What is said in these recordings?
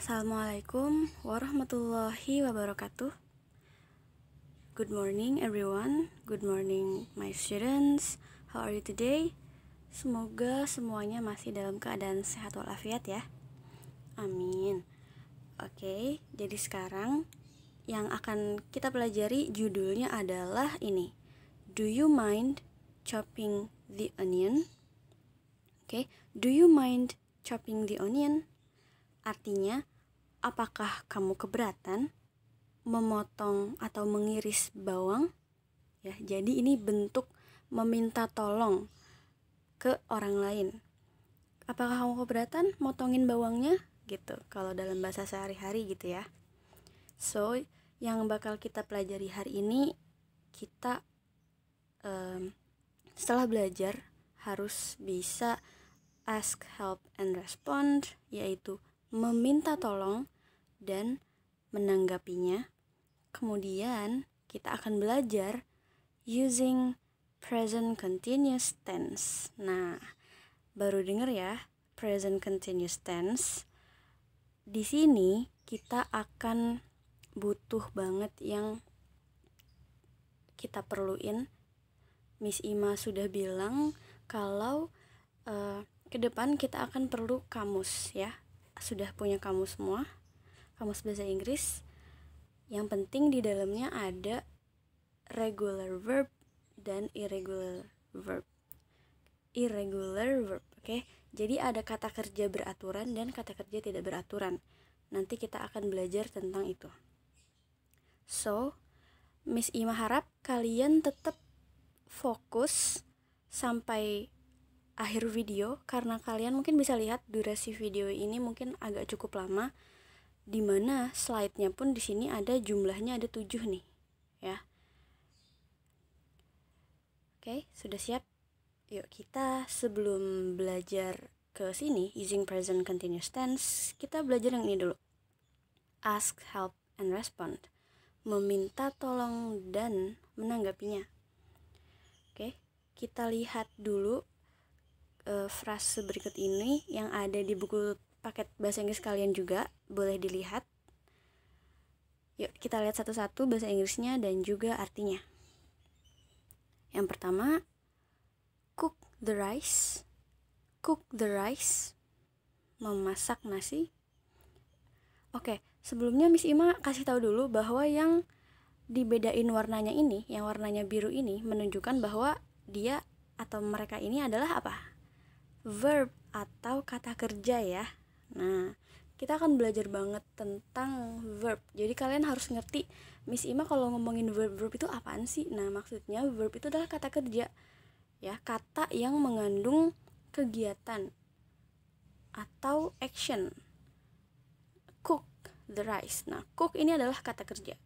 Assalamualaikum warahmatullahi wabarakatuh. Good morning everyone. Good morning my students. How are you today? Semoga semuanya masih dalam keadaan sehat walafiat ya. Amin. Oke, jadi sekarang yang akan kita pelajari judulnya adalah ini. Do you mind chopping the onion? Oke, do you mind chopping the onion? Artinya, apakah kamu keberatan memotong atau mengiris bawang? Ya, jadi ini bentuk meminta tolong ke orang lain. Apakah kamu keberatan motongin bawangnya? Gitu, kalau dalam bahasa sehari-hari gitu ya. So, yang bakal kita pelajari hari ini, kita setelah belajar harus bisa ask, help, and respond, yaitu meminta tolong dan menanggapinya. Kemudian kita akan belajar using present continuous tense. Nah, baru denger ya, present continuous tense. Di sini kita akan butuh banget yang kita perluin. Miss Ima sudah bilang kalau ke depan kita akan perlu kamus ya. Sudah punya kamus semua, kamus bahasa Inggris. Yang penting di dalamnya ada regular verb dan irregular verb. Oke? Jadi ada kata kerja beraturan dan kata kerja tidak beraturan. Nanti kita akan belajar tentang itu. So, Miss Ima harap kalian tetap fokus sampai akhir video, karena kalian mungkin bisa lihat durasi video ini mungkin agak cukup lama, dimana slide-nya pun di sini ada jumlahnya ada 7 nih ya. Oke, sudah siap? Yuk kita sebelum belajar ke sini using present continuous tense, kita belajar yang ini dulu. Ask, help, and respond. Meminta tolong dan menanggapinya. Oke, kita lihat dulu frase berikut ini yang ada di buku paket bahasa Inggris kalian juga, boleh dilihat. Yuk kita lihat satu-satu bahasa Inggrisnya dan juga artinya. Yang pertama, cook the rice. Cook the rice, memasak nasi. Oke, sebelumnya Miss Ima kasih tahu dulu bahwa yang dibedain warnanya ini, yang warnanya biru ini menunjukkan bahwa dia atau mereka ini adalah apa? Verb atau kata kerja ya. Nah, kita akan belajar banget tentang verb. Jadi kalian harus ngerti, Miss Ima kalau ngomongin verb itu apaan sih? Nah, maksudnya verb itu adalah kata kerja. Ya, kata yang mengandung kegiatan atau action. Cook the rice. Nah, cook ini adalah kata kerja.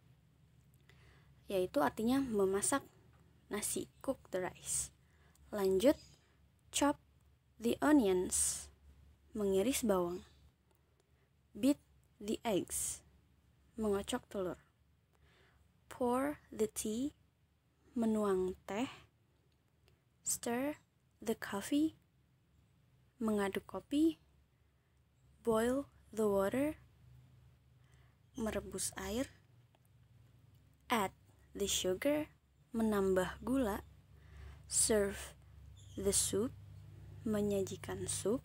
Yaitu artinya memasak nasi, cook the rice. Lanjut, chop the onions, mengiris bawang. Beat the eggs, mengocok telur. Pour the tea, menuang teh. Stir the coffee, mengaduk kopi. Boil the water, merebus air. Add the sugar, menambah gula. Serve the soup, menyajikan sup.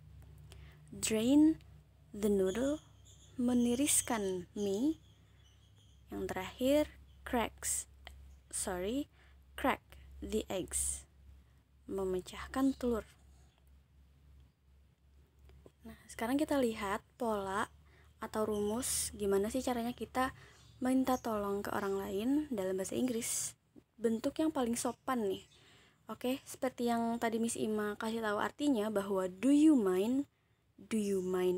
Drain the noodle, meniriskan mie. Yang terakhir, crack the eggs, memecahkan telur. Nah, sekarang kita lihat pola atau rumus gimana sih caranya kita minta tolong ke orang lain dalam bahasa Inggris. Bentuk yang paling sopan nih. Oke, seperti yang tadi Miss Ima kasih tahu artinya bahwa do you mind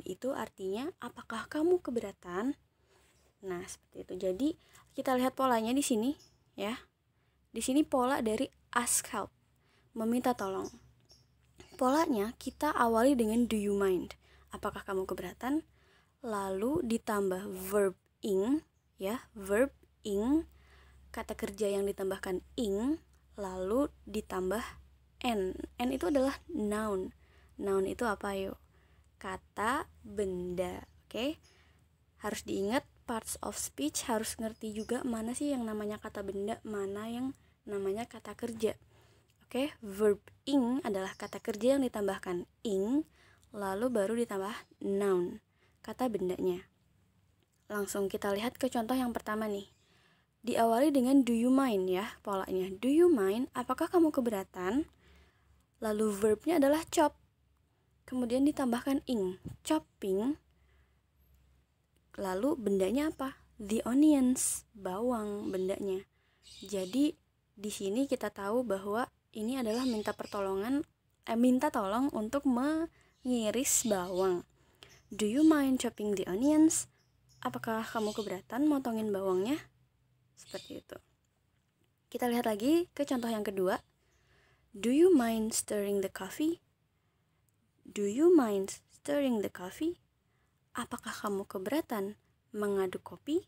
itu artinya apakah kamu keberatan? Nah, seperti itu. Jadi, kita lihat polanya di sini ya. Di sini pola dari ask help, meminta tolong. Polanya kita awali dengan do you mind? Apakah kamu keberatan? Lalu ditambah verb ing ya, verb ing, kata kerja yang ditambahkan ing, lalu ditambah n. N itu adalah noun. Noun itu apa yuk? Kata benda, oke? Harus diingat, parts of speech harus ngerti juga mana sih yang namanya kata benda, mana yang namanya kata kerja. Oke, verb ing adalah kata kerja yang ditambahkan ing, lalu baru ditambah noun, kata bendanya. Langsung kita lihat ke contoh yang pertama nih. Diawali dengan do you mind ya polanya. Do you mind? Apakah kamu keberatan? Lalu verbnya adalah chop. Kemudian ditambahkan ing, chopping. Lalu bendanya apa? The onions, bawang bendanya. Jadi di sini kita tahu bahwa ini adalah minta tolong untuk mengiris bawang. Do you mind chopping the onions? Apakah kamu keberatan motongin bawangnya? Seperti itu. Kita lihat lagi ke contoh yang kedua. Do you mind stirring the coffee? Do you mind stirring the coffee? Apakah kamu keberatan mengaduk kopi?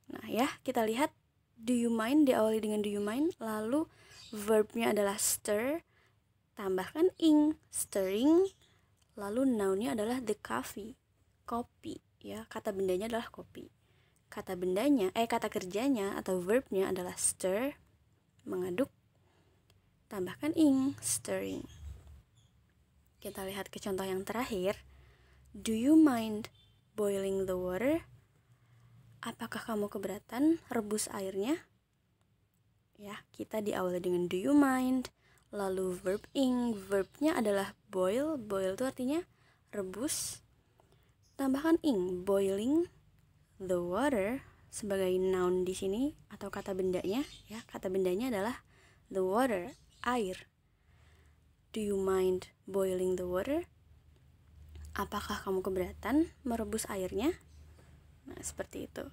Nah ya, kita lihat do you mind diawali dengan do you mind, lalu verbnya adalah stir, tambahkan ing, stirring, lalu nounnya adalah the coffee, kopi ya, kata bendanya adalah kopi. Kata kerjanya atau verbnya adalah stir, mengaduk, tambahkan ing, stirring. Kita lihat ke contoh yang terakhir. Do you mind boiling the water? Apakah kamu keberatan rebus airnya? Ya, kita diawali dengan do you mind, lalu verb ing, verbnya adalah boil. Boil itu artinya rebus. Tambahkan ing, boiling the water sebagai noun di sini atau kata bendanya ya. Kata bendanya adalah the water, air. Do you mind boiling the water? Apakah kamu keberatan merebus airnya? Nah, seperti itu.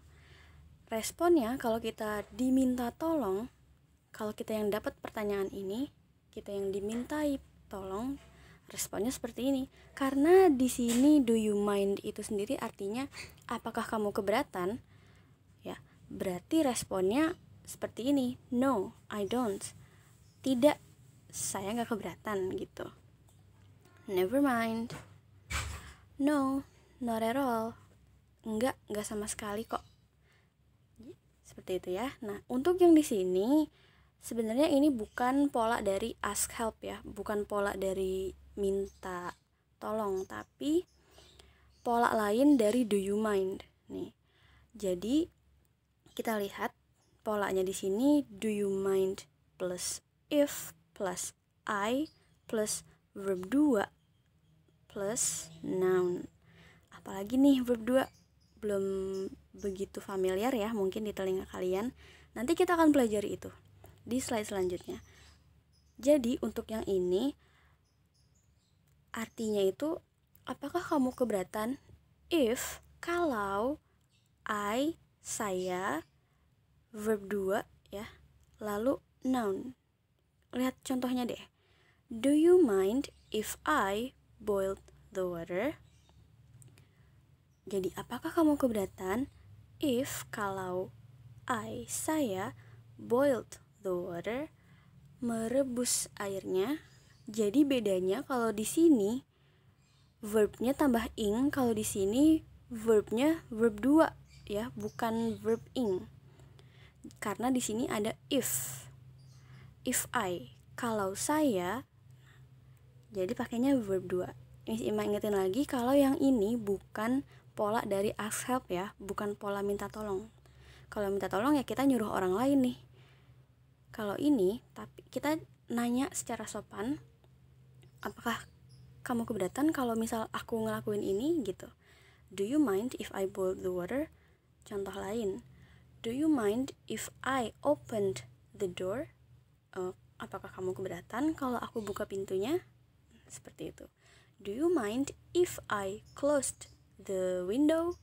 Responnya kalau kita diminta tolong, kalau kita yang dapat pertanyaan ini, kita yang dimintai tolong, responnya seperti ini. Karena di sini do you mind itu sendiri artinya apakah kamu keberatan? Ya, berarti responnya seperti ini. No, I don't. Tidak, saya nggak keberatan gitu. Never mind. No, not at all. Enggak sama sekali kok. Seperti itu ya. Nah, untuk yang di sini sebenarnya ini bukan pola dari ask help ya, bukan pola dari minta tolong, tapi pola lain dari do you mind. Nih. Jadi kita lihat polanya di sini do you mind plus if plus I plus verb 2 plus noun. Apalagi nih verb 2 belum begitu familiar ya mungkin di telinga kalian. Nanti kita akan pelajari itu di slide selanjutnya. Jadi untuk yang ini artinya itu apakah kamu keberatan if, kalau, I, saya, verb 2 ya, lalu noun. Lihat contohnya deh. Do you mind if I boiled the water? Jadi apakah kamu keberatan if, kalau, I, saya, boiled the water, merebus airnya? Jadi bedanya kalau di sini verbnya tambah ing, kalau di sini verbnya verb 2 ya, bukan verb ing. Karena di sini ada if. If I, kalau saya, jadi pakainya verb 2. Ini ingetin lagi kalau yang ini bukan pola dari ask help ya, bukan pola minta tolong. Kalau minta tolong ya kita nyuruh orang lain nih. Kalau ini tapi kita nanya secara sopan, apakah kamu keberatan kalau misal aku ngelakuin ini gitu. Do you mind if I boil the water? Contoh lain. Do you mind if I opened the door? Apakah kamu keberatan kalau aku buka pintunya? Seperti itu. Do you mind if I closed the window?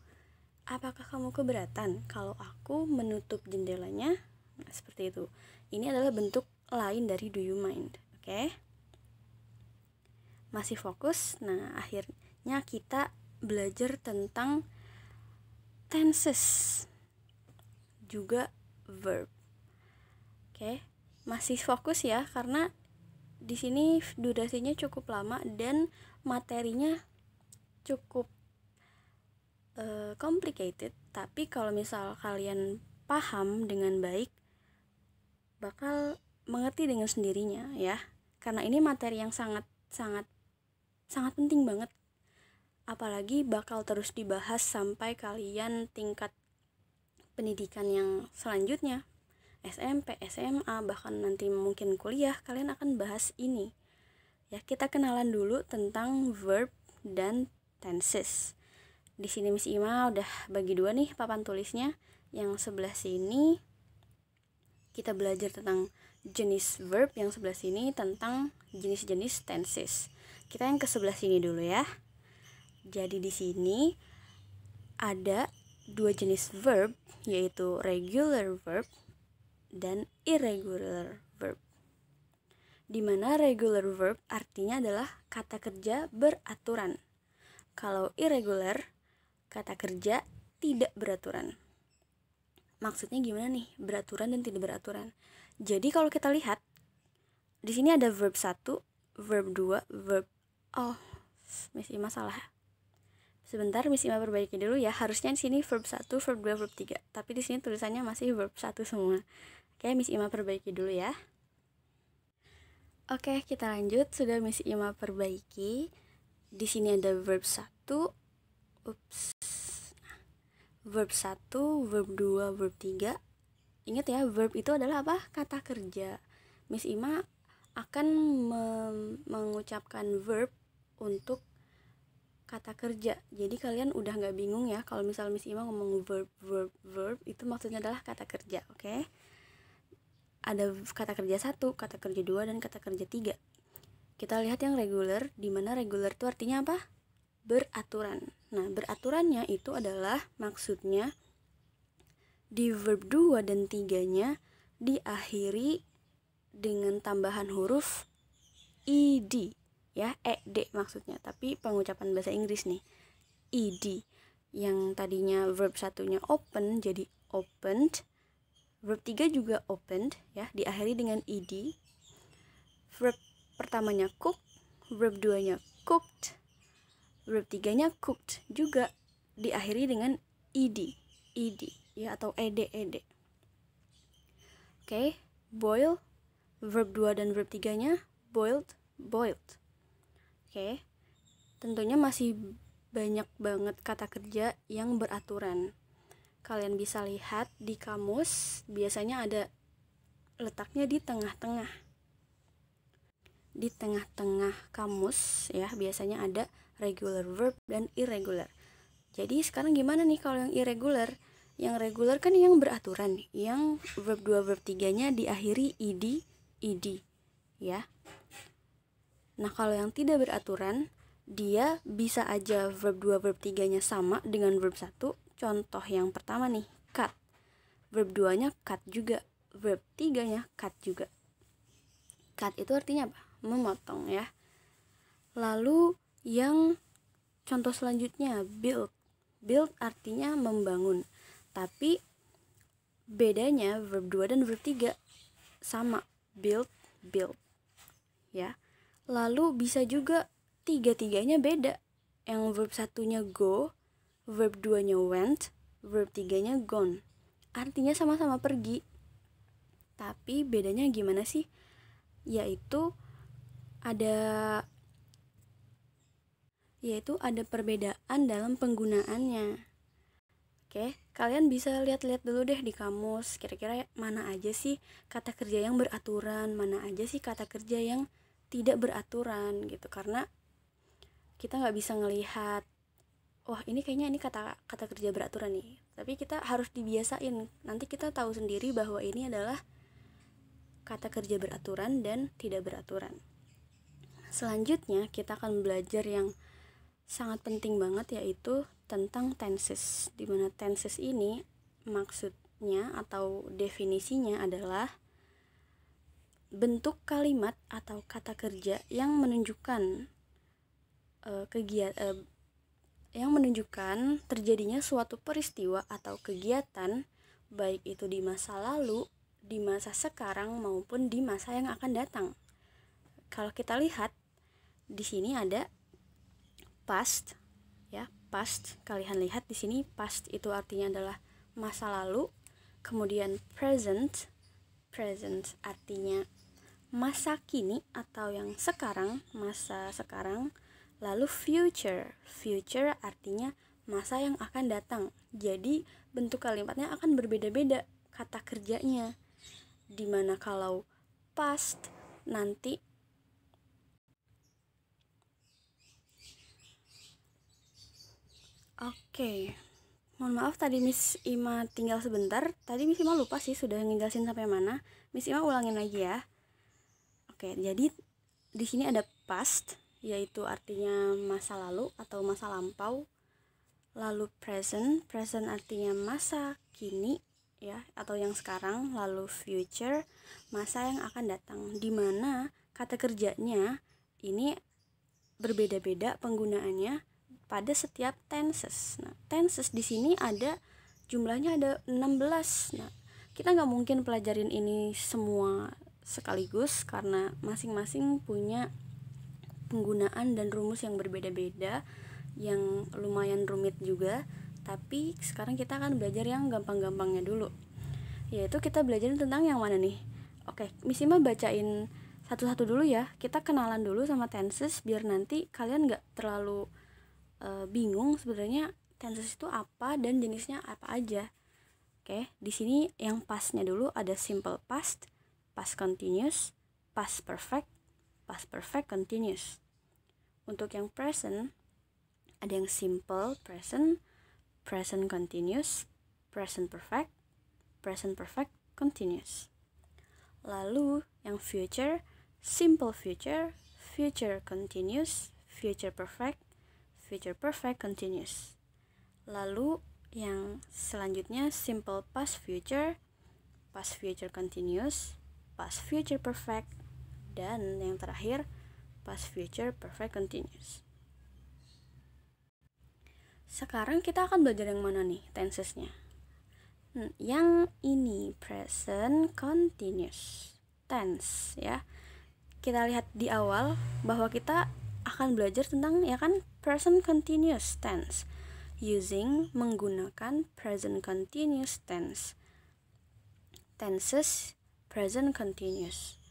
Apakah kamu keberatan kalau aku menutup jendelanya? Nah, seperti itu. Ini adalah bentuk lain dari do you mind. Oke? Masih fokus? Nah, akhirnya kita belajar tentang tenses, juga verb. Oke? Masih fokus ya, karena di sini durasinya cukup lama dan materinya cukup complicated, tapi kalau misal kalian paham dengan baik bakal mengerti dengan sendirinya ya. Karena ini materi yang sangat penting banget. Apalagi bakal terus dibahas sampai kalian tingkat pendidikan yang selanjutnya, SMP, SMA, bahkan nanti mungkin kuliah, kalian akan bahas ini. Ya, kita kenalan dulu tentang verb dan tenses. Di sini Miss Ima udah bagi dua nih papan tulisnya. Yang sebelah sini kita belajar tentang jenis verb, yang sebelah sini tentang jenis-jenis tenses. Kita yang ke sebelah sini dulu ya. Jadi di sini ada dua jenis verb, yaitu regular verb dan irregular verb. Dimana regular verb artinya adalah kata kerja beraturan. Kalau irregular, kata kerja tidak beraturan. Maksudnya gimana nih, beraturan dan tidak beraturan? Jadi kalau kita lihat, di sini ada verb 1, verb 2, verb... Miss Ima salah. Sebentar, Miss Ima perbaiki dulu ya. Harusnya di sini verb 1, verb 2, verb 3. Tapi di sini tulisannya masih verb 1 semua. Oke, Miss Ima perbaiki dulu ya. Oke, kita lanjut. Sudah Miss Ima perbaiki. Di sini ada verb 1. Verb 1, verb 2, verb 3. Ingat ya, verb itu adalah apa? Kata kerja. Miss Ima akan mengucapkan verb untuk kata kerja. Jadi kalian udah gak bingung ya kalau misal Miss Ima ngomong verb itu maksudnya adalah kata kerja, oke? Ada kata kerja 1, kata kerja 2, dan kata kerja 3. Kita lihat yang regular, di mana regular itu artinya apa? Beraturan. Nah, beraturannya itu adalah maksudnya di verb 2 dan 3-nya diakhiri dengan tambahan huruf ed. Ya, ed maksudnya, tapi pengucapan bahasa Inggris nih, ed. Yang tadinya verb 1-nya open jadi opened, verb 3 juga opened ya, diakhiri dengan ed. Verb pertamanya cook, verb 2-nya cooked, verb 3-nya cooked juga diakhiri dengan ed ya, atau ed. Oke, boil, verb 2 dan verb 3-nya boiled. Oke, tentunya masih banyak banget kata kerja yang beraturan. Kalian bisa lihat di kamus, biasanya ada letaknya di tengah-tengah. Di tengah-tengah kamus ya, biasanya ada regular verb dan irregular. Jadi sekarang gimana nih kalau yang irregular? Yang regular kan yang beraturan, yang verb 2, verb 3-nya diakhiri ed ya. Nah, kalau yang tidak beraturan, dia bisa aja verb 2, verb 3-nya sama dengan verb 1. Contoh yang pertama nih, cut. Verb 2-nya cut juga, verb 3-nya cut juga. Cut itu artinya apa? Memotong ya. Lalu yang contoh selanjutnya, build. Build artinya membangun. Tapi bedanya verb 2 dan verb 3 sama, build ya. Lalu bisa juga tiga-tiganya beda. Yang verb 1-nya go, verb 2-nya went, verb 3-nya gone. Artinya sama-sama pergi. Tapi bedanya gimana sih? Yaitu ada perbedaan dalam penggunaannya. Oke, kalian bisa lihat-lihat dulu deh di kamus, kira-kira mana aja sih kata kerja yang beraturan, mana aja sih kata kerja yang tidak beraturan gitu. Karena kita nggak bisa ngelihat, wah ini kayaknya ini kata kerja beraturan nih, tapi kita harus dibiasain. Nanti kita tahu sendiri bahwa ini adalah kata kerja beraturan dan tidak beraturan. Selanjutnya kita akan belajar yang sangat penting banget, yaitu tentang tenses. Dimana tenses ini maksudnya atau definisinya adalah bentuk kalimat atau kata kerja yang menunjukkan yang menunjukkan terjadinya suatu peristiwa atau kegiatan, baik itu di masa lalu, di masa sekarang, maupun di masa yang akan datang. Kalau kita lihat di sini ada past ya, past, kalian lihat di sini past itu artinya adalah masa lalu, kemudian present artinya masa kini atau yang sekarang, masa sekarang. Lalu future artinya masa yang akan datang. Jadi bentuk kalimatnya akan berbeda-beda kata kerjanya. Dimana kalau past nanti Oke, mohon maaf tadi Miss Ima tinggal sebentar. Tadi Miss Ima lupa sih sudah ngejelasin sampai mana. Miss Ima ulangin lagi ya. Oke, jadi di sini ada past, yaitu artinya masa lalu atau masa lampau. Lalu present artinya masa kini ya atau yang sekarang. Lalu future, masa yang akan datang. Dimana kata kerjanya ini berbeda-beda penggunaannya pada setiap tenses. Nah, tenses di sini ada jumlahnya ada 16. Nah, kita nggak mungkin pelajarin ini semua sekaligus karena masing-masing punya penggunaan dan rumus yang berbeda-beda, yang lumayan rumit juga. Tapi sekarang kita akan belajar yang gampang-gampangnya dulu, yaitu kita belajar tentang yang mana nih. Oke, Miss Ima bacain satu-satu dulu ya. Kita kenalan dulu sama tenses biar nanti kalian nggak terlalu bingung sebenarnya tenses itu apa dan jenisnya apa aja. Oke, di sini yang pastnya dulu ada simple past, past continuous, past perfect continuous. Untuk yang present ada yang simple present, present continuous, present perfect continuous. Lalu yang future, simple future, future continuous, future perfect continuous. Lalu yang selanjutnya simple past future continuous, past future perfect, dan yang terakhir past future perfect continuous. Sekarang kita akan belajar yang mana nih tensesnya? Yang ini present continuous tense ya. Kita lihat di awal bahwa kita akan belajar tentang ya kan present continuous tense using menggunakan present continuous tense. Tenses present continuous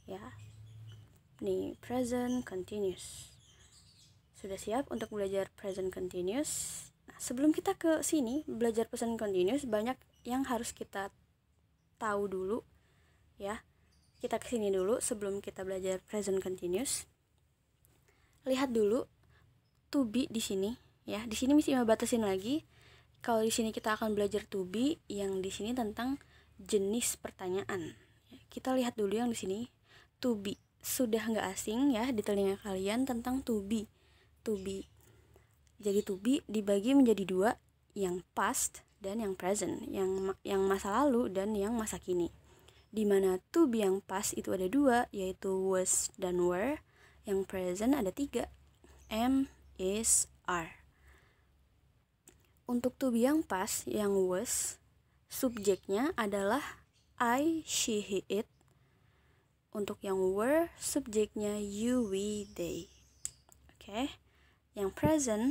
ya. Nih present continuous. Sudah siap untuk belajar present continuous? Nah, sebelum kita ke sini belajar present continuous, banyak yang harus kita tahu dulu ya. Kita ke sini dulu sebelum kita belajar present continuous. Lihat dulu to be di sini ya. Di sini mesti batasin lagi. Kalau di sini kita akan belajar to be, yang di sini tentang jenis pertanyaan. Kita lihat dulu yang di sini to be. Sudah nggak asing ya di telinga kalian tentang to be. Jadi to be dibagi menjadi dua, yang past dan yang present, yang masa lalu dan yang masa kini. Dimana to be yang past itu ada dua, yaitu was dan were. Yang present ada 3, am, is, are. Untuk to be yang past, yang was, subjeknya adalah I, she, he, it. Untuk yang were, subjeknya you, we, they. Oke. Yang present,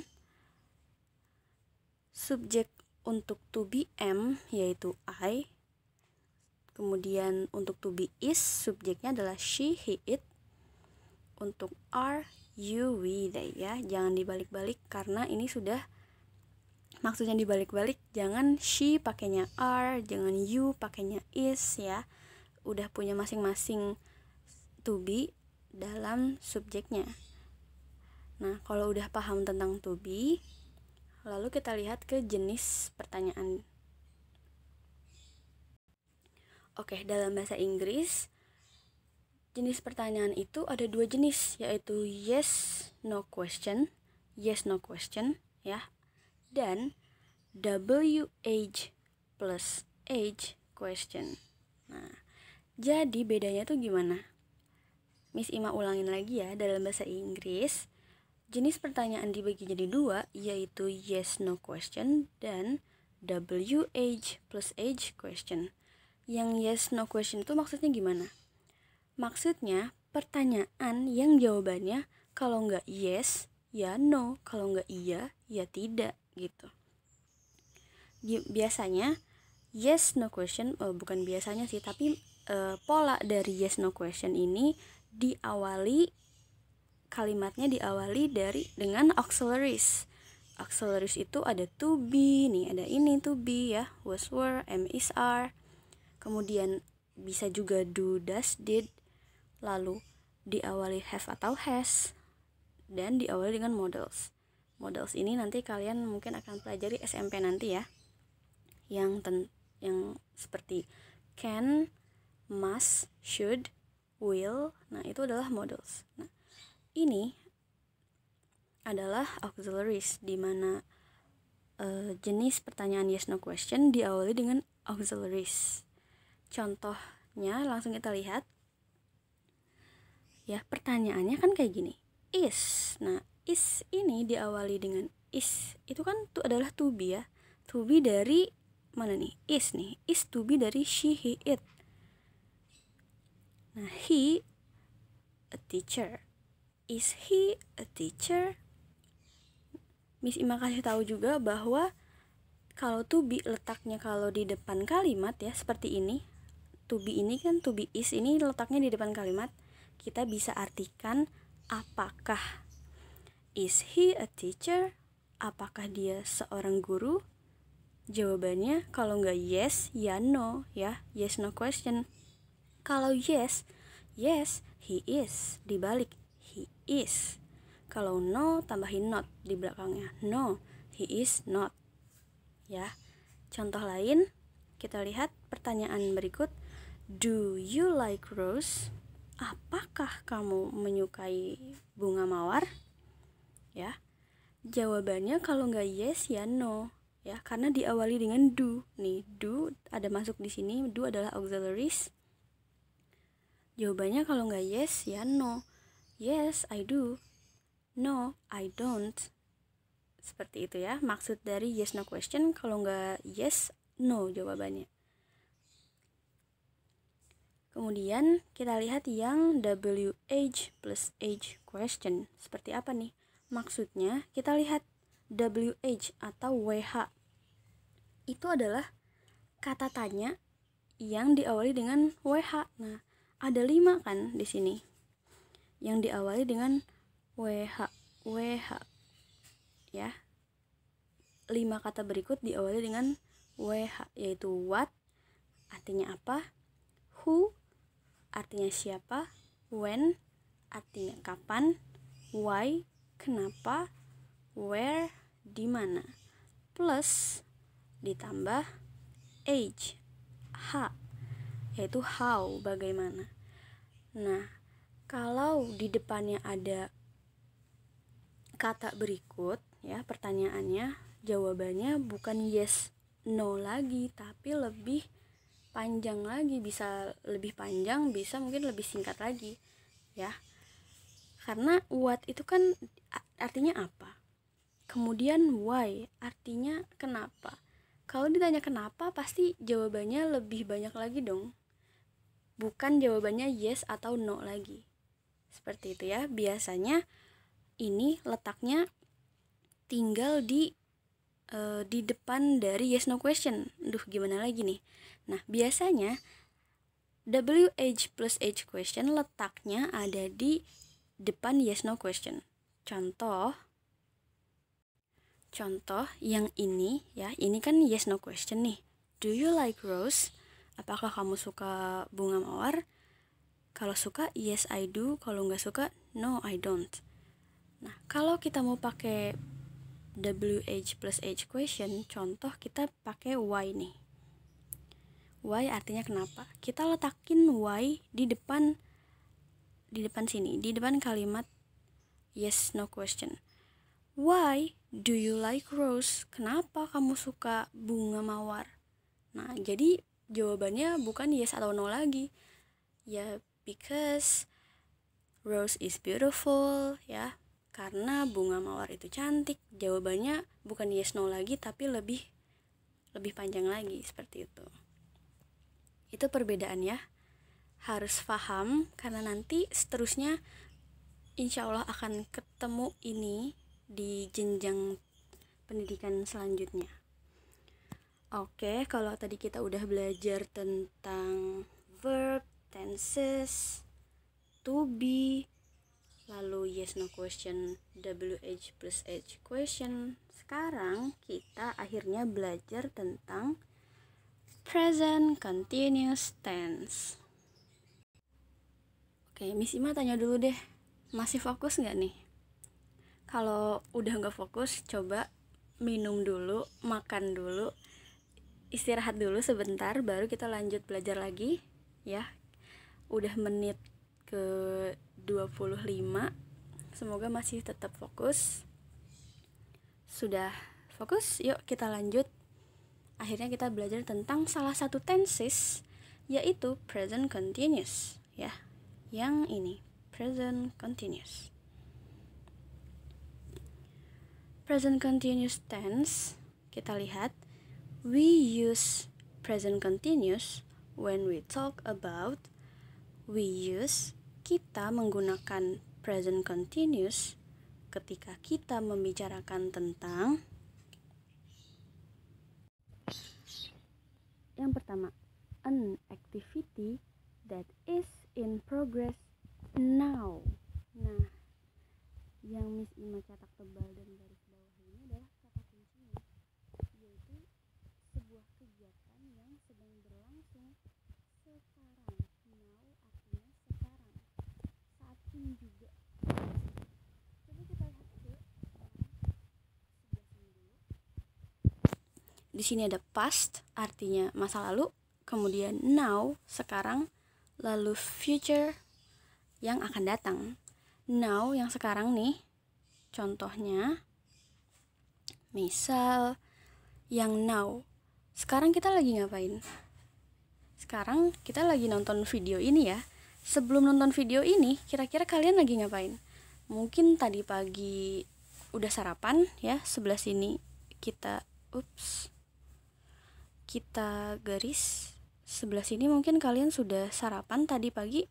subjek untuk to be am yaitu I. Kemudian untuk to be is, subjeknya adalah she, he, it. Untuk are, you, we, they ya. Jangan dibalik-balik karena ini sudah maksudnya dibalik-balik. Jangan she pakainya are, jangan you pakainya is ya. Udah punya masing-masing to be dalam subjeknya. Nah, kalau udah paham tentang to be, lalu kita lihat ke jenis pertanyaan. Oke, dalam bahasa Inggris jenis pertanyaan itu ada 2 jenis, yaitu yes no question ya, dan WH plus age question. Nah, jadi bedanya tuh gimana? Miss Ima ulangin lagi ya. Dalam bahasa Inggris jenis pertanyaan dibagi jadi 2, yaitu yes no question dan WH plus age question. Yang yes no question itu maksudnya gimana? Maksudnya pertanyaan yang jawabannya kalau nggak yes ya no, kalau nggak iya ya tidak gitu. Biasanya yes no question, bukan biasanya sih, tapi pola dari yes no question ini kalimatnya diawali dengan auxiliaries. Auxiliaries itu ada to be, nih ada ini to be ya, was, were, am, is, are. Kemudian bisa juga do, does, did. Lalu diawali have atau has, dan diawali dengan modals. Modals ini nanti kalian mungkin akan pelajari SMP nanti ya, yang seperti can, must, should, will. Nah itu adalah modals. Nah ini adalah auxiliaries, di mana jenis pertanyaan yes no question diawali dengan auxiliaries. Contohnya langsung kita lihat ya, pertanyaannya kan kayak gini, is. Nah is ini diawali dengan is, itu kan adalah to be ya, to be dari mana nih, is nih, is to be dari she, he, it. Nah he a teacher, is he a teacher? Miss Ima kasih tahu juga bahwa kalau to be letaknya kalau di depan kalimat ya, seperti ini. To be ini kan, to be is ini letaknya di depan kalimat. Kita bisa artikan apakah. Is he a teacher? Apakah dia seorang guru? Jawabannya kalau nggak yes, ya no ya, yes no question. Kalau yes, yes he is, dibalik he is. Kalau no, tambahin not di belakangnya, no he is not ya. Contoh lain, kita lihat pertanyaan berikut. Do you like rose? Apakah kamu menyukai bunga mawar? Ya, jawabannya kalau nggak yes ya no ya, karena diawali dengan do. Nih do ada masuk di sini, do adalah auxiliaries. Jawabannya kalau nggak yes ya no. Yes I do, no I don't. Seperti itu ya maksud dari yes no question. Kalau nggak yes no jawabannya. Kemudian kita lihat yang WH plus H question. Seperti apa nih? Maksudnya kita lihat WH atau WH itu adalah kata tanya yang diawali dengan WH. Nah, ada 5 kan di sini yang diawali dengan WH. Ya. 5 kata berikut diawali dengan WH, yaitu what artinya apa, who artinya siapa, when artinya kapan, why kenapa, where di mana, plus ditambah h yaitu how bagaimana. Nah, kalau di depannya ada kata berikut ya, pertanyaannya jawabannya bukan yes no lagi, tapi lebih panjang lagi, bisa lebih panjang, bisa mungkin lebih singkat lagi ya. Karena what itu kan artinya apa, kemudian why artinya kenapa. Kalau ditanya kenapa pasti jawabannya lebih banyak lagi dong, bukan jawabannya yes atau no lagi. Seperti itu ya. Biasanya ini letaknya tinggal di depan dari yes no question. Gimana lagi nih. Nah, biasanya WH plus H question letaknya ada di depan yes no question. Contoh yang ini ya, ini kan yes no question nih. Do you like rose? Apakah kamu suka bunga mawar? Kalau suka yes I do, kalau nggak suka no I don't. Nah, kalau kita mau pakai WH plus H question, contoh kita pakai why nih. Why artinya kenapa. Kita letakin why di depan sini, di depan kalimat yes no question. Why do you like rose? Kenapa kamu suka bunga mawar? Nah, jadi jawabannya bukan yes atau no lagi. Ya, because rose is beautiful ya. Karena bunga mawar itu cantik. Jawabannya bukan yes no lagi, tapi lebih panjang lagi, seperti itu. Itu perbedaan ya. Harus paham, karena nanti seterusnya insya Allah akan ketemu ini di jenjang pendidikan selanjutnya. Oke, kalau tadi kita udah belajar tentang verb, tenses, to be, lalu yes no question, WH plus H question. Sekarang kita akhirnya belajar tentang present continuous tense. Oke, Miss Ima tanya dulu deh, masih fokus nggak nih? Kalau udah nggak fokus, coba minum dulu, makan dulu, istirahat dulu sebentar, baru kita lanjut belajar lagi ya. Udah menit ke 25, semoga masih tetap fokus. Sudah fokus? Yuk kita lanjut. Akhirnya kita belajar tentang salah satu tenses, yaitu present continuous ya. Yang ini, present continuous. Present continuous tense, kita lihat, we use present continuous when we talk about. Kita menggunakan present continuous ketika kita membicarakan tentang. Yang pertama, an activity that is in progress now. Nah, yang Miss Ima cetak tebal dan garis bawah ini adalah kata kuncinya, yaitu sebuah kegiatan yang sedang berlangsung sekarang. Now artinya sekarang, saat ini juga. Coba kita lihat ke sebelah sini dulu. Di sini ada past, artinya masa lalu, kemudian now, sekarang, lalu future, yang akan datang. Now, yang sekarang nih, contohnya, misal, yang now, sekarang kita lagi ngapain? Sekarang kita lagi nonton video ini ya. Sebelum nonton video ini, kira-kira kalian lagi ngapain? Mungkin tadi pagi udah sarapan ya, sebelah sini kita garis sebelah sini, mungkin kalian sudah sarapan tadi pagi.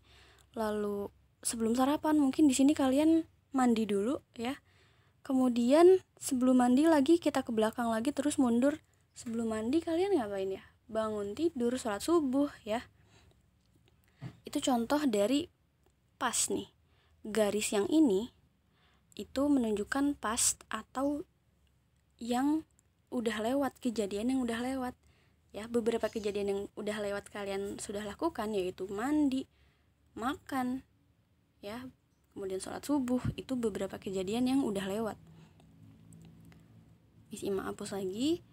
Lalu sebelum sarapan mungkin di sini kalian mandi dulu ya. Kemudian sebelum mandi lagi kita ke belakang lagi terus mundur. Sebelum mandi kalian ngapain ya? Bangun tidur, sholat subuh ya. Itu contoh dari past nih. Garis yang ini itu menunjukkan past atau yang udah lewat, kejadian yang udah lewat. Ya, beberapa kejadian yang udah lewat kalian sudah lakukan, yaitu mandi, makan, ya, kemudian sholat subuh. Itu beberapa kejadian yang udah lewat. Miss Ima hapus lagi.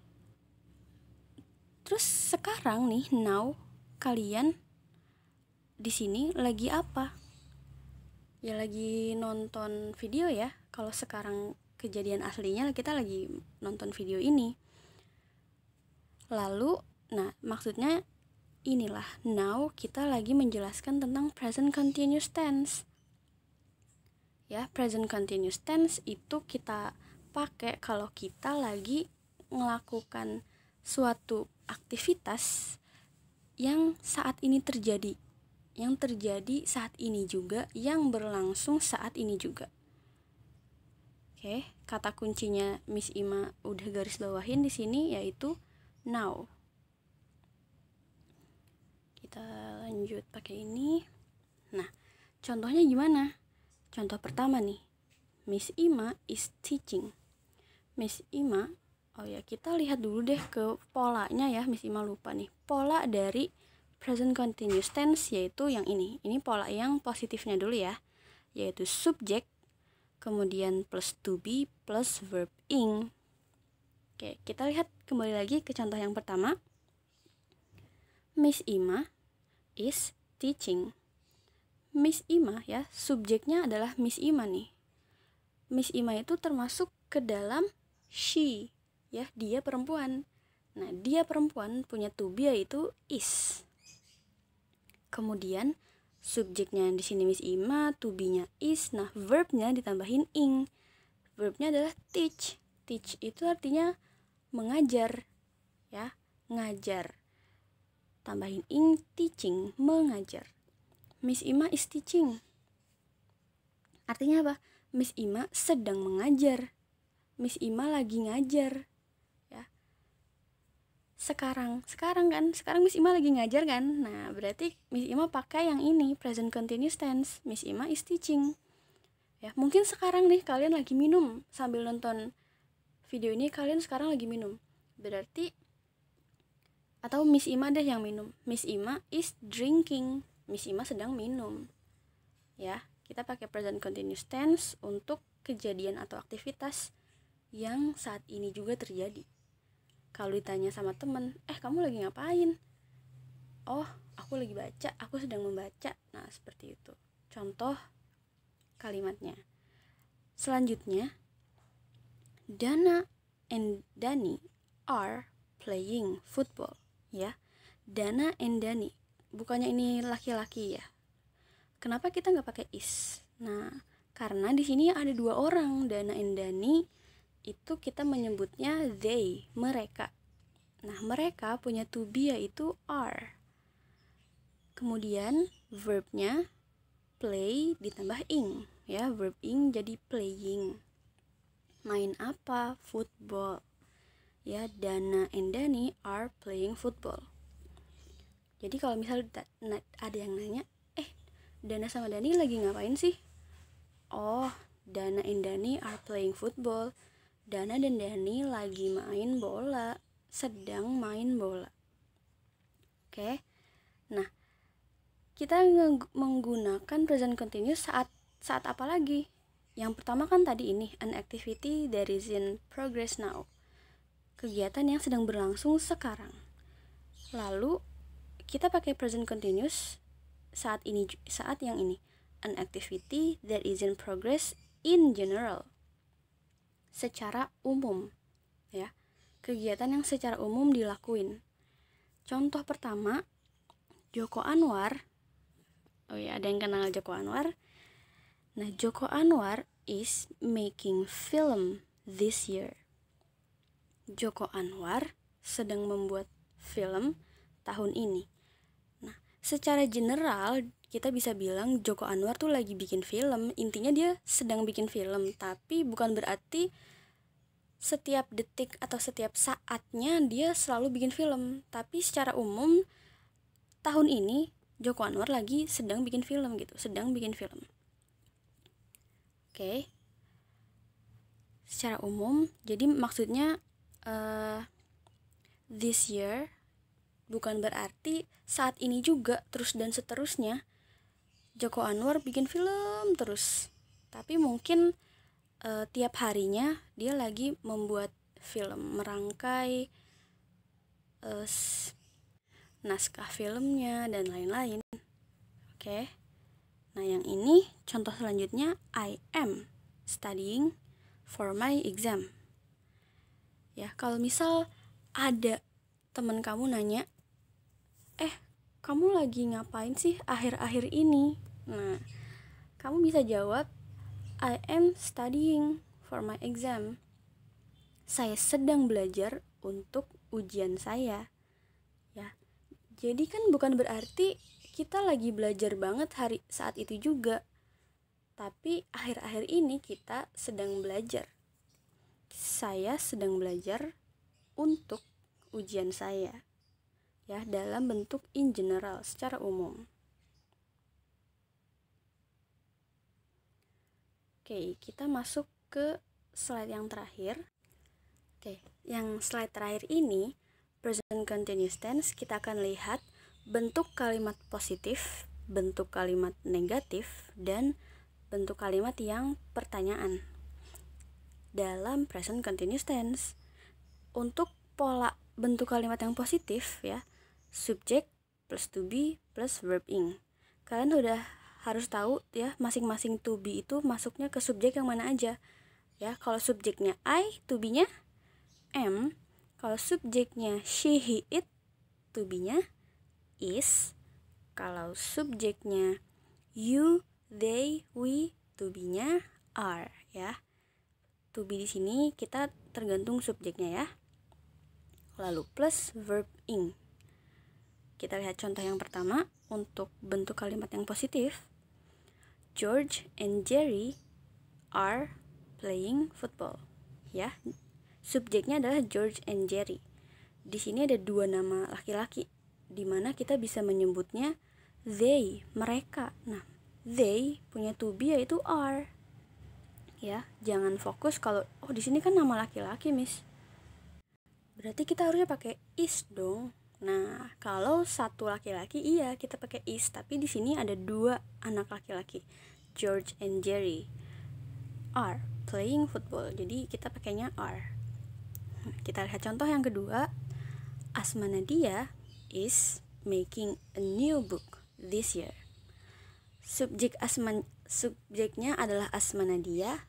Terus sekarang nih, now, kalian di sini lagi apa? Ya lagi nonton video ya. Kalau sekarang kejadian aslinya kita lagi nonton video ini. Lalu, nah maksudnya inilah, now kita lagi menjelaskan tentang present continuous tense. Ya, present continuous tense itu kita pakai kalau kita lagi melakukan suatu aktivitas yang saat ini terjadi, yang terjadi saat ini juga, yang berlangsung saat ini juga. Oke, kata kuncinya Miss Ima udah garis bawahin di sini, yaitu now. Kita lanjut pakai ini. Nah, contohnya gimana? Contoh pertama nih, Miss Ima is teaching. Miss Ima, kita lihat dulu deh ke polanya ya. Miss Ima lupa nih, pola dari present continuous tense yaitu yang ini. Ini pola yang positifnya dulu ya, yaitu subject, kemudian plus to be plus verb ing. Oke, kita lihat kembali lagi ke contoh yang pertama. Miss Ima is teaching. Miss Ima ya, subjeknya adalah Miss Ima nih. Miss Ima itu termasuk ke dalam she ya, dia perempuan. Nah, dia perempuan punya to be yaitu is. Kemudian subjeknya di sini Miss Ima, to be-nya is. Nah, verbnya ditambahin ing. Verbnya adalah teach. Teach itu artinya mengajar ya, ngajar. Tambahin ing, teaching, mengajar. Miss Ima is teaching. Artinya apa? Miss Ima sedang mengajar Miss Ima lagi ngajar. Ya. Sekarang Miss Ima lagi ngajar kan. Nah, berarti Miss Ima pakai yang ini, present continuous tense. Miss Ima is teaching. Ya, mungkin sekarang nih kalian lagi minum sambil nonton video ini, kalian sekarang lagi minum. Berarti atau Miss Ima deh yang minum. Miss Ima is drinking. Miss Ima sedang minum. Ya, kita pakai present continuous tense untuk kejadian atau aktivitas yang saat ini juga terjadi. Kalau ditanya sama temen, kamu lagi ngapain? Oh, aku lagi baca, aku sedang membaca. Nah, seperti itu contoh kalimatnya. Selanjutnya, Dana and Dani are playing football. Ya, Dana and Dani, bukannya ini laki-laki ya. Kenapa kita nggak pakai is? Nah, karena di sini ada dua orang, Dana and Dani, itu kita menyebutnya they, mereka. Nah, mereka punya to be yaitu are. Kemudian verbnya play ditambah ing, ya, verb ing jadi playing. Main apa? Football. Ya, Dana and Dani are playing football. Jadi kalau misal ada yang nanya, Dana sama Dani lagi ngapain sih? Oh, Dana and Dani are playing football. Dana dan Dani lagi main bola, sedang main bola. Oke. Nah, kita menggunakan present continuous saat apa lagi? Yang pertama kan tadi ini, an activity that is in progress now. Kegiatan yang sedang berlangsung sekarang. Lalu kita pakai present continuous saat yang ini, an activity that is in progress in general. Secara umum, ya. Kegiatan yang secara umum dilakuin. Contoh pertama, Joko Anwar. Oh ya, ada yang kenal Joko Anwar? Nah, Joko Anwar is making film this year. Joko Anwar sedang membuat film tahun ini. Nah, secara general kita bisa bilang Joko Anwar tuh lagi bikin film. Intinya dia sedang bikin film, tapi bukan berarti setiap detik atau setiap saatnya dia selalu bikin film. Tapi secara umum tahun ini Joko Anwar lagi sedang bikin film gitu, sedang bikin film. Oke. Secara umum, jadi maksudnya this year bukan berarti saat ini juga terus dan seterusnya Joko Anwar bikin film terus. Tapi mungkin tiap harinya dia lagi membuat film, merangkai naskah filmnya dan lain-lain. Oke. Nah, yang ini contoh selanjutnya, I am studying for my exam. Ya, kalau misal ada teman kamu nanya, kamu lagi ngapain sih akhir-akhir ini? Nah, kamu bisa jawab, I am studying for my exam. Saya sedang belajar untuk ujian saya. Ya. Jadi kan bukan berarti kita lagi belajar banget saat itu juga. Tapi akhir-akhir ini kita sedang belajar. Saya sedang belajar untuk ujian saya. Ya, dalam bentuk in general, secara umum. Oke, kita masuk ke slide yang terakhir. Oke, yang slide terakhir ini, present continuous tense, kita akan lihat bentuk kalimat positif, bentuk kalimat negatif, dan bentuk kalimat yang pertanyaan dalam present continuous tense. Untuk pola bentuk kalimat yang positif, ya, subject plus to be plus verb ing. Kalian udah harus tahu ya, masing-masing to be itu masuknya ke subjek yang mana aja. Ya, kalau subjeknya I, to be-nya am. Kalau subjeknya she, he, it, to be-nya is. Kalau subjeknya you, they, we, to be-nya are, ya. To be di sini kita tergantung subjeknya, ya. Lalu plus verb ing. Kita lihat contoh yang pertama untuk bentuk kalimat yang positif. George and Jerry are playing football. ya. Subjeknya adalah George and Jerry. Di sini ada 2 nama laki-laki, di mana kita bisa menyebutnya they, mereka. Nah, they punya to be yaitu are. Ya, jangan fokus kalau di sini kan nama laki-laki, Miss. Berarti kita harusnya pakai is dong. Nah, kalau satu laki-laki iya kita pakai is, tapi di sini ada 2 anak laki-laki, George and Jerry are playing football. Jadi kita pakainya are. Kita lihat contoh yang kedua. Asma Nadia is making a new book this year. Subjeknya adalah Asma Nadia.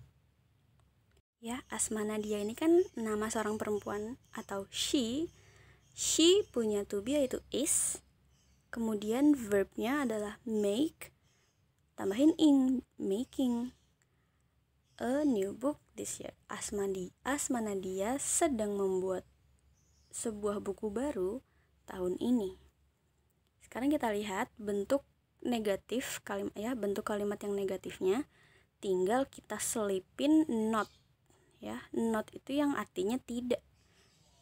Ya, Asma Nadia ini kan nama seorang perempuan atau she. She punya to be yaitu is. Kemudian verbnya adalah make, tambahin ing, making a new book this year. Asma Nadia sedang membuat sebuah buku baru tahun ini. Sekarang kita lihat bentuk negatif kalimat ya, bentuk kalimat yang negatifnya tinggal kita selipin not ya. Not itu yang artinya tidak.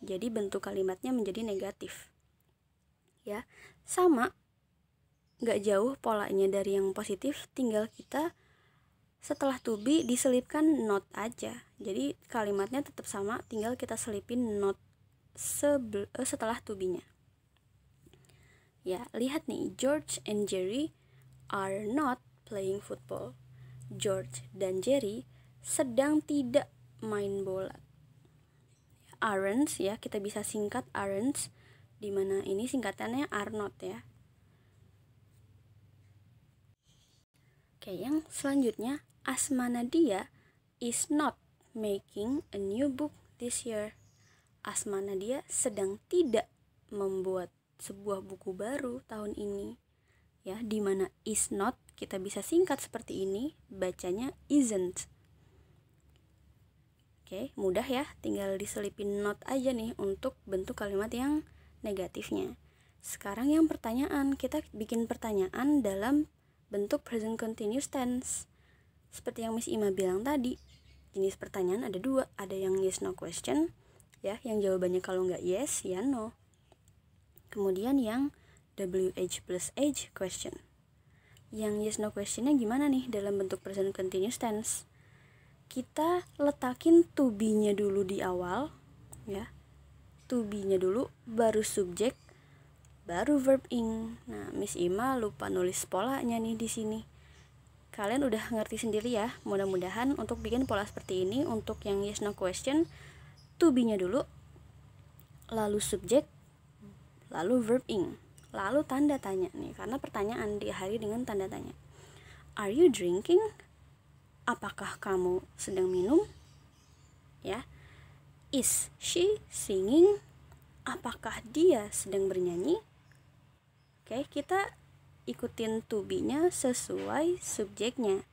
Jadi bentuk kalimatnya menjadi negatif. Ya, sama gak jauh polanya dari yang positif, tinggal kita setelah to be diselipkan not aja. Jadi kalimatnya tetap sama, tinggal kita selipin not setelah to be-nya. Ya, lihat nih, George and Jerry are not playing football. George dan Jerry sedang tidak main bola. Aren't ya, kita bisa singkat aren't, dimana ini singkatannya are not ya. Oke, yang selanjutnya, Asma Nadia is not making a new book this year. Asma Nadia sedang tidak membuat sebuah buku baru tahun ini. Ya, dimana is not kita bisa singkat seperti ini, bacanya isn't. Oke, mudah ya, tinggal diselipin not aja nih untuk bentuk kalimat yang negatifnya. Sekarang yang pertanyaan, kita bikin pertanyaan dalam bentuk present continuous tense. Seperti yang Miss Ima bilang tadi, jenis pertanyaan ada 2, ada yang yes no question, ya, yang jawabannya kalau nggak yes, ya no. Kemudian yang WH plus H question. Yang yes no questionnya gimana nih dalam bentuk present continuous tense? Kita letakin to be-nya dulu di awal, ya. To be-nya dulu, baru subjek, baru verb ing. Nah, Miss Ima lupa nulis polanya nih di sini. Kalian udah ngerti sendiri ya. Mudah-mudahan untuk bikin pola seperti ini, untuk yang yes no question, to be-nya dulu, lalu subjek, lalu verb ing, lalu tanda tanya nih, karena pertanyaan diakhiri dengan tanda tanya. Are you drinking? Apakah kamu sedang minum? Ya. Is she singing? Apakah dia sedang bernyanyi? Oke, kita ikutin to be-nya sesuai subjeknya.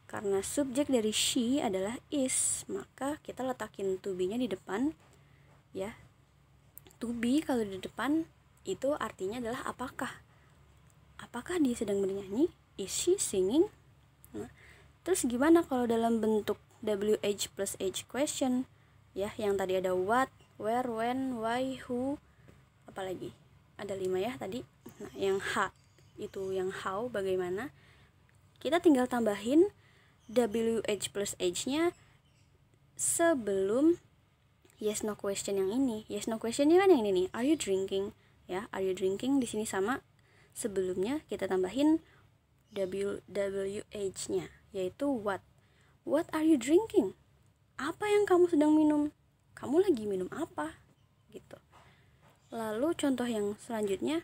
Karena subjek dari she adalah is, maka kita letakin to be-nya di depan. Ya. To be kalau di depan itu artinya adalah apakah. Apakah dia sedang bernyanyi? Is she singing? Nah, terus gimana kalau dalam bentuk WH plus H question? Ya, yang tadi ada what, where, when, why, who, apalagi? Ada 5 ya tadi. Nah, yang H itu yang how, bagaimana? Kita tinggal tambahin WH plus H-nya sebelum yes no question yang ini. Yes no questionnya kan yang ini nih. Are you drinking? Ya, are you drinking di sini sama sebelumnya kita tambahin WH-nya, yaitu what. What are you drinking? Apa yang kamu sedang minum? Kamu lagi minum apa? Gitu. Lalu contoh yang selanjutnya,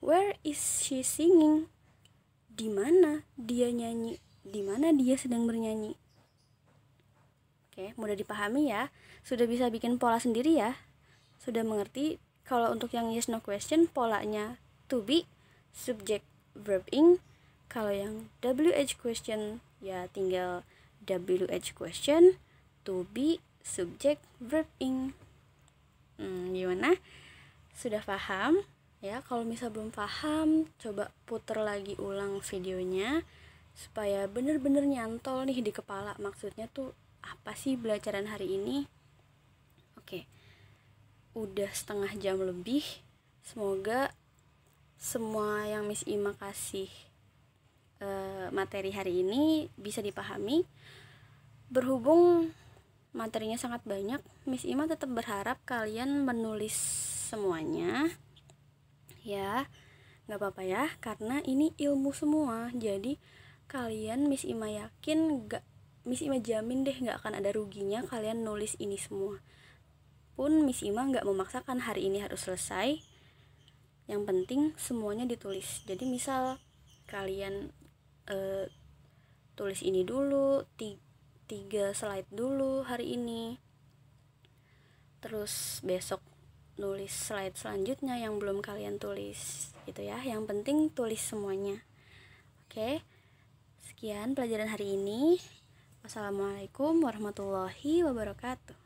where is she singing? Di mana dia nyanyi? Di mana dia sedang bernyanyi? Oke, mudah dipahami ya. Sudah bisa bikin pola sendiri ya. Sudah mengerti kalau untuk yang yes no question polanya to be, subject, verb ing. Kalau yang WH question ya tinggal WH question, to be, subject, verb ing. Gimana? Sudah paham? Ya, kalau misal belum paham, coba puter lagi ulang videonya supaya bener-bener nyantol nih di kepala. Maksudnya tuh apa sih belajaran hari ini? Oke, udah setengah jam lebih. Semoga semua yang Miss Ima kasih materi hari ini bisa dipahami. Berhubung materinya sangat banyak, Miss Ima tetap berharap kalian menulis semuanya ya. Gak apa-apa ya, karena ini ilmu semua. Jadi kalian, Miss Ima yakin Miss Ima jamin deh gak akan ada ruginya kalian nulis ini semua. Pun Miss Ima gak memaksakan hari ini harus selesai. Yang penting semuanya ditulis. Jadi misal kalian tulis ini dulu, 3 slide dulu hari ini, terus besok nulis slide selanjutnya yang belum kalian tulis gitu ya. Yang penting tulis semuanya. Oke, sekian pelajaran hari ini. Wassalamualaikum warahmatullahi wabarakatuh.